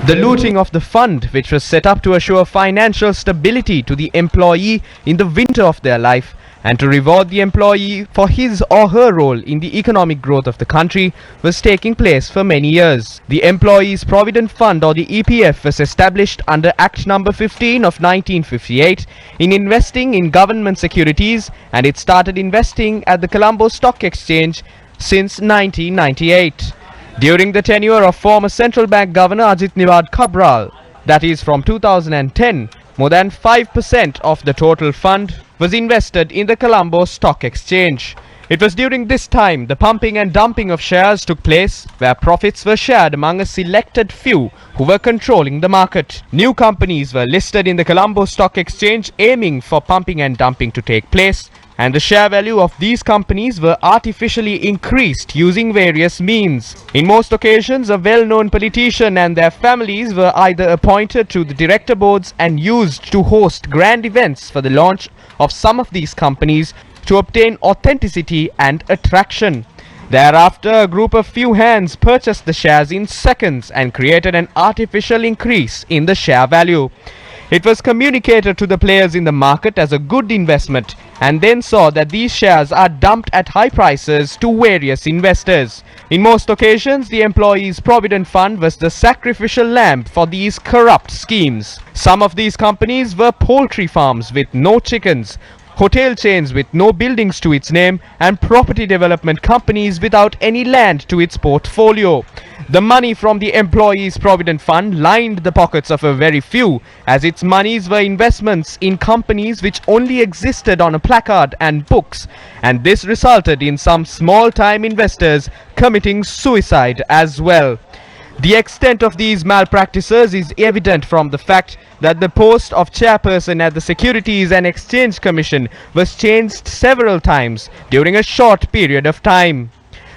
The looting of the fund, which was set up to assure financial stability to the employee in the winter of their life and to reward the employee for his or her role in the economic growth of the country, was taking place for many years. The Employees Provident Fund, or the EPF, was established under Act number 15 of 1958 in investing in government securities, and it started investing at the Colombo Stock Exchange since 1998. During the tenure of former Central Bank Governor Ajit Niwad Cabral, that is from 2010, more than 5% of the total fund was invested in the Colombo Stock Exchange. It was during this time the pumping and dumping of shares took place, where profits were shared among a selected few who were controlling the market. New companies were listed in the Colombo Stock Exchange aiming for pumping and dumping to take place, and the share value of these companies were artificially increased using various means. In most occasions, a well-known politician and their families were either appointed to the director boards and used to host grand events for the launch of some of these companies to obtain authenticity and attraction. Thereafter, a group of few hands purchased the shares in seconds and created an artificial increase in the share value. It was communicated to the players in the market as a good investment, and then saw that these shares are dumped at high prices to various investors. In most occasions, the Employees Provident Fund was the sacrificial lamb for these corrupt schemes. Some of these companies were poultry farms with no chickens, hotel chains with no buildings to its name, and property development companies without any land to its portfolio. The money from the Employees Provident Fund lined the pockets of a very few, as its monies were investments in companies which only existed on a placard and books, and this resulted in some small-time investors committing suicide as well. The extent of these malpractices is evident from the fact that the post of chairperson at the Securities and Exchange Commission was changed several times during a short period of time.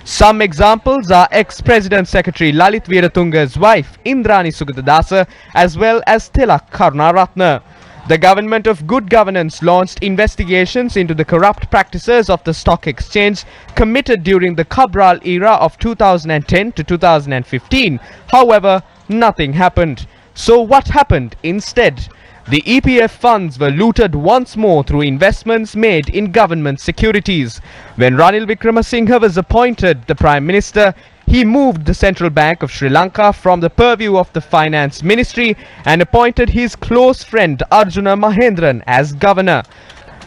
Some examples are ex-President Secretary Lalit Veeratunga's wife Indrani Sugatadasa, as well as Tilak Karunaratne. The government of good governance launched investigations into the corrupt practices of the stock exchange committed during the Cabral era of 2010 to 2015. However, nothing happened. So what happened instead? The EPF funds were looted once more through investments made in government securities. When Ranil Wickremesinghe was appointed the Prime Minister, he moved the Central Bank of Sri Lanka from the purview of the Finance Ministry and appointed his close friend Arjuna Mahendran as governor.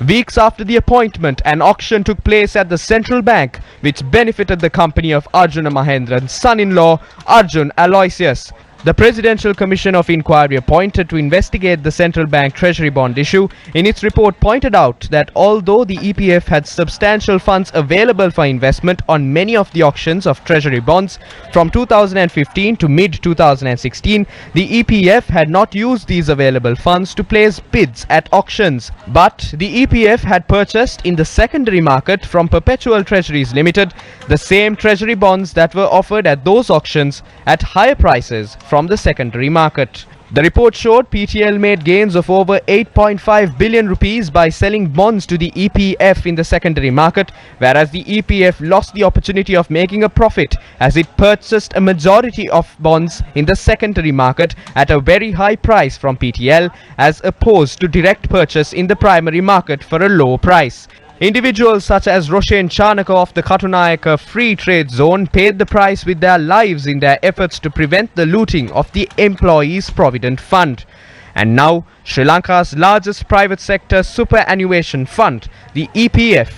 Weeks after the appointment, an auction took place at the Central Bank which benefited the company of Arjuna Mahendran's son-in-law Arjun Aloysius. The Presidential Commission of Inquiry appointed to investigate the central bank treasury bond issue in its report pointed out that although the EPF had substantial funds available for investment on many of the auctions of treasury bonds from 2015 to mid-2016, the EPF had not used these available funds to place bids at auctions. But the EPF had purchased in the secondary market from Perpetual Treasuries Limited the same treasury bonds that were offered at those auctions at higher prices from the secondary market. The report showed PTL made gains of over 8.5 billion rupees by selling bonds to the EPF in the secondary market, whereas the EPF lost the opportunity of making a profit as it purchased a majority of bonds in the secondary market at a very high price from PTL as opposed to direct purchase in the primary market for a low price. Individuals such as Roshen Chanaka of the Katunayaka Free Trade Zone paid the price with their lives in their efforts to prevent the looting of the Employees Provident Fund. And now, Sri Lanka's largest private sector superannuation fund, the EPF,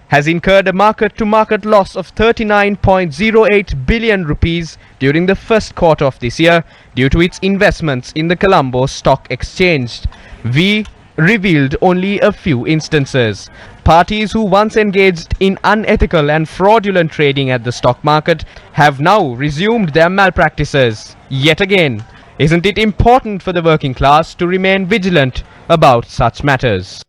has incurred a market-to-market loss of 39.08 billion rupees during the first quarter of this year due to its investments in the Colombo Stock Exchange. We revealed only a few instances. Parties who once engaged in unethical and fraudulent trading at the stock market have now resumed their malpractices. Yet again, isn't it important for the working class to remain vigilant about such matters?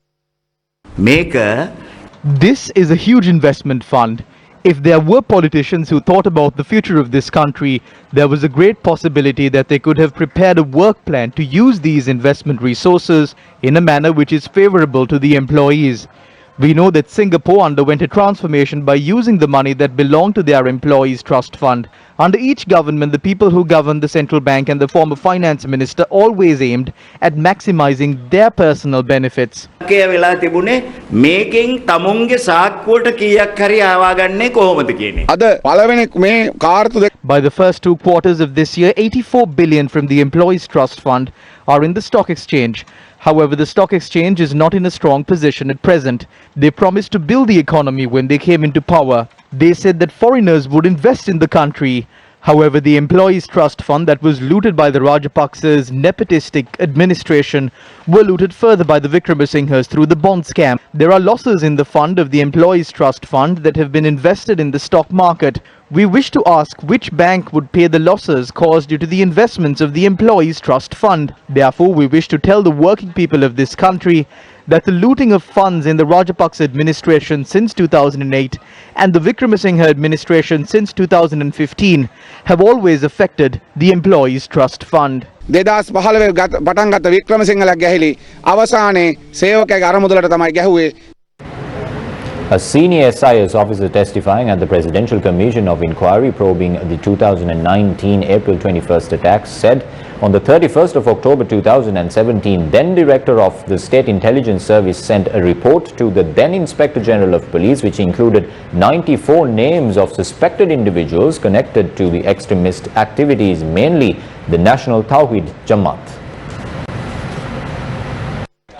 This is a huge investment fund. If there were politicians who thought about the future of this country, there was a great possibility that they could have prepared a work plan to use these investment resources in a manner which is favorable to the employees. We know that Singapore underwent a transformation by using the money that belonged to their employees' trust fund. Under each government, the people who governed the central bank and the former finance minister always aimed at maximizing their personal benefits. මේකෙන් තමුන්ගේ සාක්කුවට කීයක් හරි ආවාගන්නේ කොහොමද කියන්නේ. By the first 2 quarters of this year, 84 billion from the Employees Trust Fund are in the stock exchange. However, the stock exchange is not in a strong position at present. They promised to build the economy when they came into power. They said that foreigners would invest in the country. However, the Employees Trust Fund that was looted by the Rajapaksa's nepotistic administration were looted further by the Wickremesinghes through the bond scam. There are losses in the fund of the Employees Trust Fund that have been invested in the stock market. We wish to ask which bank would pay the losses caused due to the investments of the Employees Trust Fund. Therefore, we wish to tell the working people of this country that the looting of funds in the Rajapaksa administration since 2008 and the Wickremesinghe administration since 2015 have always affected the Employees Trust Fund. 2015 පටන් ගත්ත වික්‍රමසිංහලා ගැහිලි අවසානයේ සේවකයාගේ අරමුදලට තමයි ගැහුවේ. A senior SIS officer testifying at the Presidential Commission of Inquiry probing the 2019 April 21st attacks said on the 31st of October 2017, then Director of the State Intelligence Service sent a report to the then Inspector General of Police which included 94 names of suspected individuals connected to the extremist activities, mainly the National Tawhid Jamaat.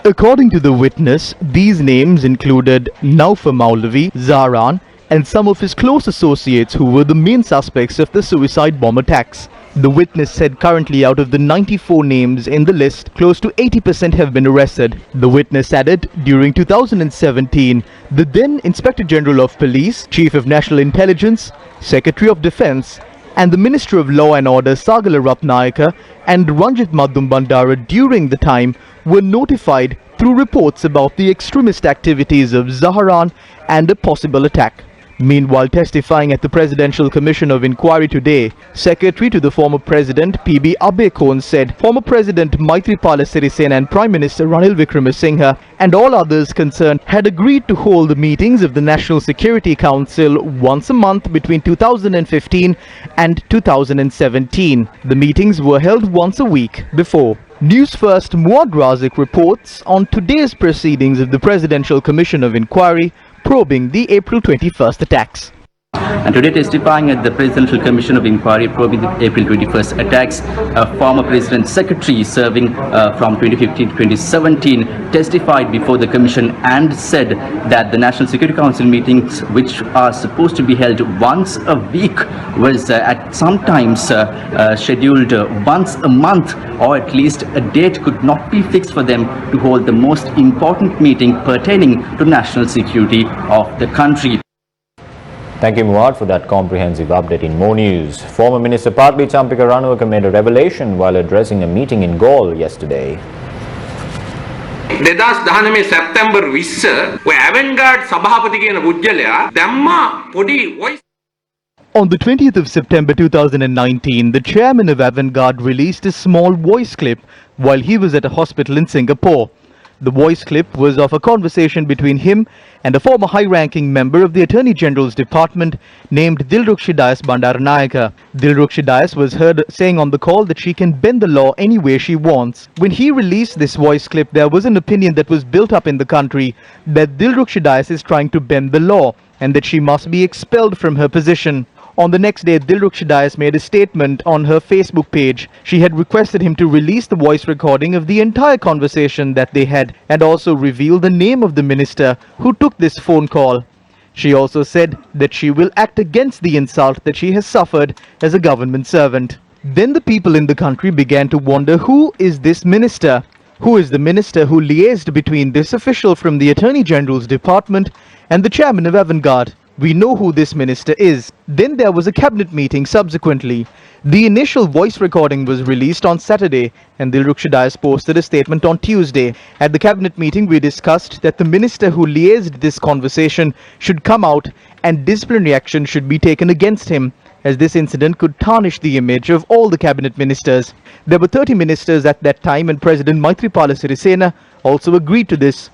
According to the witness, these names included Naufar Maulavi, Zahran, and some of his close associates who were the main suspects of the suicide bomb attacks. The witness said currently out of the 94 names in the list, close to 80% have been arrested. The witness added, during 2017, the then Inspector General of Police, Chief of National Intelligence, Secretary of Defence, and the Minister of Law and Order Sagala Ratnayaka and Ranjit Madhum Bandara during the time were notified through reports about the extremist activities of Zahran and a possible attack. Meanwhile, testifying at the Presidential Commission of Inquiry today, Secretary to the former President P.B. Abekon said former President Maithripala Sirisena and Prime Minister Ranil Wickremesinghe and all others concerned had agreed to hold the meetings of the National Security Council once a month between 2015 and 2017. The meetings were held once a week before. Newsfirst Muad Razik reports on today's proceedings of the Presidential Commission of Inquiry probing the April 21st attacks. And today, testifying at the Presidential Commission of Inquiry probing the April 21st attacks, a former President's secretary serving from 2015 to 2017 testified before the Commission and said that the National Security Council meetings, which are supposed to be held once a week, was at sometimes scheduled once a month, or at least a date could not be fixed for them to hold the most important meeting pertaining to national security of the country. Thank you, Muad, for that comprehensive update. In more news, former Minister Partli Champika Ranawaka made a revelation while addressing a meeting in Galle yesterday. 2019 සැප්තැම්බර් 20 ඔය ඇවෙන්ගාඩ් සභාපති කියන පුජ්‍යලයා දැම්මා පොඩි voice. On the 20th of September 2019, the chairman of Avantgarde released a small voice clip while he was at a hospital in Singapore. The voice clip was of a conversation between him and a former high-ranking member of the Attorney General's Department named Dilrukshi Dayas Bandaranayake. Dilrukshi Dayas was heard saying on the call that she can bend the law any way she wants. When he released this voice clip, there was an opinion that was built up in the country that Dilrukshi Dayas is trying to bend the law and that she must be expelled from her position. On the next day, Dilrukshi Dayas made a statement on her Facebook page. She had requested him to release the voice recording of the entire conversation that they had and also reveal the name of the minister who took this phone call. She also said that she will act against the insult that she has suffered as a government servant. Then the people in the country began to wonder, who is this minister? Who is the minister who liaised between this official from the Attorney General's Department and the chairman of Avantgarde? We know who this minister is. Then there was a cabinet meeting subsequently. The initial voice recording was released on Saturday and Dilrukshi Dayas posted a statement on Tuesday. At the cabinet meeting, we discussed that the minister who liaised this conversation should come out and disciplinary action should be taken against him, as this incident could tarnish the image of all the cabinet ministers. There were 30 ministers at that time and President Maithripala Sirisena also agreed to this.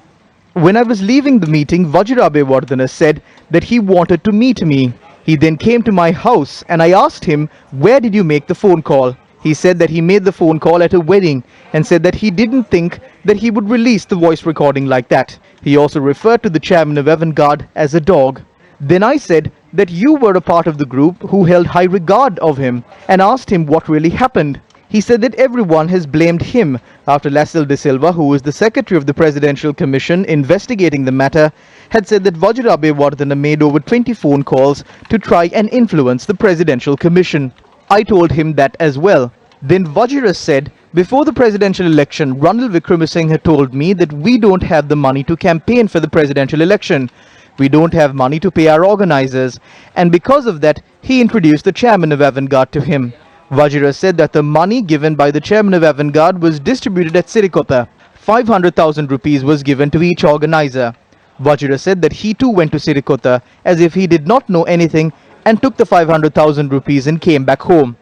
When I was leaving the meeting, Vajirabe Wardana said that he wanted to meet me. He then came to my house and I asked him, where did you make the phone call? He said that he made the phone call at a wedding and said that he didn't think that he would release the voice recording like that. He also referred to the chairman of Avantgarde as a dog. Then I said that you were a part of the group who held high regard of him and asked him what really happened. He said that everyone has blamed him after Lascelles de Silva, who was the secretary of the Presidential Commission investigating the matter, had said that Vajirabe Wardana made over 20 phone calls to try and influence the Presidential Commission. I told him that as well. Then Vajira said, before the presidential election, Ranil Wickremesinghe told me that we don't have the money to campaign for the presidential election. We don't have money to pay our organizers, and because of that, he introduced the chairman of Avantgarde to him. Vajira said that the money given by the chairman of Avantgarde was distributed at Sirikota. 500,000 rupees was given to each organizer. Vajira said that he too went to Sirikota as if he did not know anything and took the 500,000 rupees and came back home.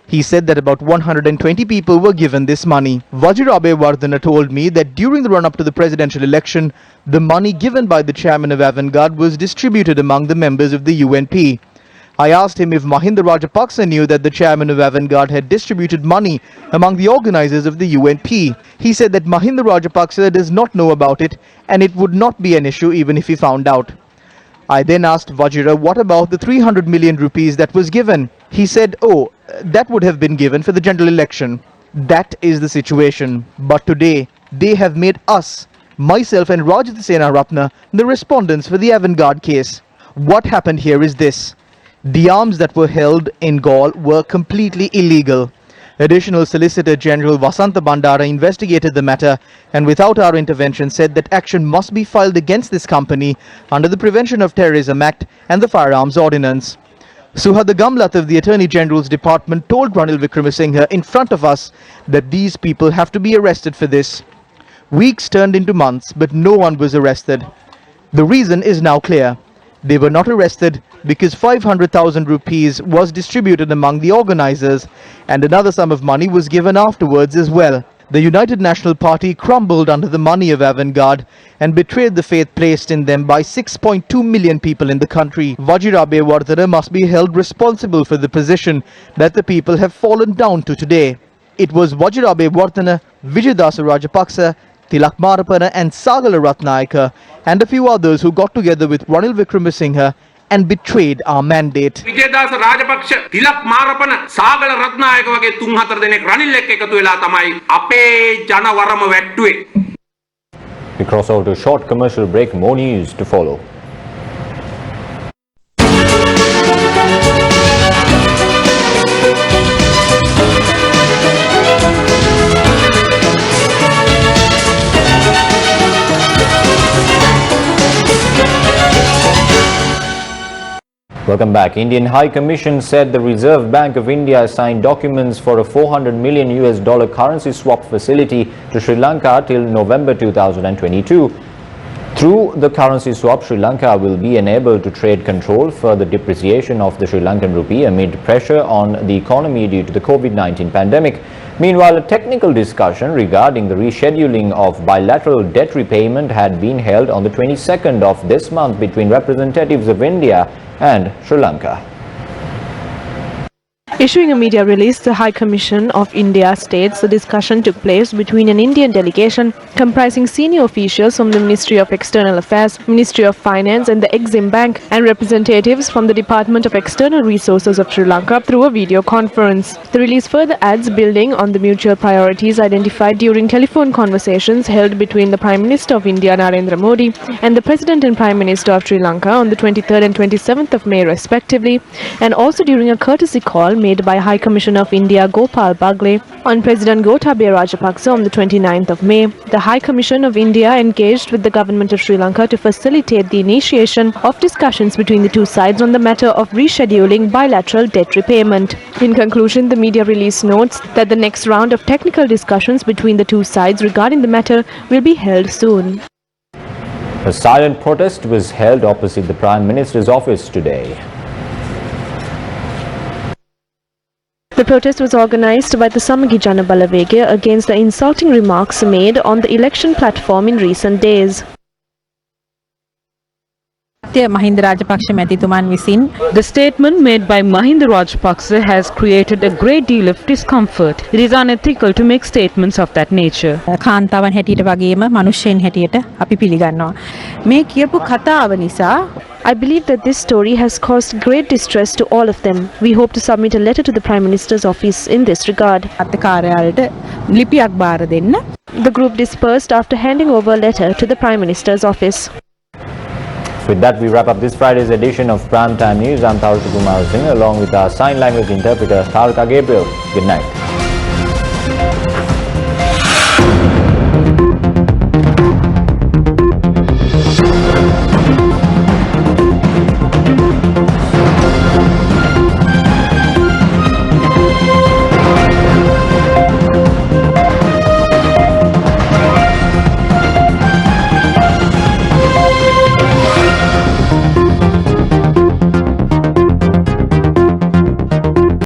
He said that about 120 people were given this money. Vajirabe Wardana told me that during the run-up to the presidential election, the money given by the chairman of Avantgarde was distributed among the members of the UNP. I asked him if Mahinda Rajapaksa knew that the chairman of Avantgarde had distributed money among the organizers of the UNP. He said that Mahinda Rajapaksa does not know about it and it would not be an issue even if he found out. I then asked Vajira what about the 300 million rupees that was given. He said, oh, that would have been given for the general election. That is the situation. But today, they have made us, myself and Rajat Sena Ratna, the respondents for the Avantgarde case. What happened here is this. The arms that were held in Galle were completely illegal. Additional Solicitor General Vasanta Bandara investigated the matter and without our intervention said that action must be filed against this company under the Prevention of Terrorism Act and the Firearms Ordinance. Suhada Gamlat of the Attorney General's Department told Ranil Wickremesinghe in front of us that these people have to be arrested for this. Weeks turned into months, but no one was arrested. The reason is now clear. They were not arrested because 500,000 rupees was distributed among the organizers and another sum of money was given afterwards as well. The United National Party crumbled under the money of Avantgarde and betrayed the faith placed in them by 6.2 million people in the country. Vajirabe Wardana must be held responsible for the position that the people have fallen down to today. It was Vajirabe Wardana Vijayadasa Rajapaksa, Tilak Marapana and Sagala Ratnayaka, and a few others who got together with Ranil Wickremesinghe and betrayed our mandate. Wijeyadasa Rajapaksa Tilak Marapana Sagala Ratnayake වගේ 3-4 දෙනෙක් රනිල් එක්ක එකතු වෙලා තමයි අපේ ජනවරම වැට්ටුවේ. We cross over to a short commercial break. More news to follow. Welcome back. Indian High Commission said the Reserve Bank of India signed documents for a $400 million currency swap facility to Sri Lanka till November 2022. Through the currency swap, Sri Lanka will be enabled to trade control for the depreciation of the Sri Lankan rupee amid pressure on the economy due to the COVID-19 pandemic. Meanwhile, a technical discussion regarding the rescheduling of bilateral debt repayment had been held on the 22nd of this month between representatives of India and Sri Lanka. Issuing a media release, the High Commission of India states the discussion took place between an Indian delegation comprising senior officials from the Ministry of External Affairs, Ministry of Finance and the Exim Bank, and representatives from the Department of External Resources of Sri Lanka through a video conference. The release further adds, building on the mutual priorities identified during telephone conversations held between the Prime Minister of India Narendra Modi and the President and Prime Minister of Sri Lanka on the 23rd and 27th of May respectively, and also during a courtesy call made by High Commissioner of India Gopal Bagle on President Gotabaya Rajapaksa on the 29th of May. The High Commission of India engaged with the government of Sri Lanka to facilitate the initiation of discussions between the two sides on the matter of rescheduling bilateral debt repayment. In conclusion, the media release notes that the next round of technical discussions between the two sides regarding the matter will be held soon. A silent protest was held opposite the Prime Minister's office today. The protest was organized by the Samagi Jana Balavegaya against the insulting remarks made on the election platform in recent days. The statement made by Mahinda Rajapaksa has created a great deal of discomfort. It is unethical to make statements of that nature. I believe that this story has caused great distress to all of them. We hope to submit a letter to the Prime Minister's office in this regard. The group dispersed after handing over a letter to the Prime Minister's office. With that, we wrap up this Friday's edition of Prime Time News. I'm Tharika Kumar Singh along with our sign language interpreter Tharika Gabriel. Good night.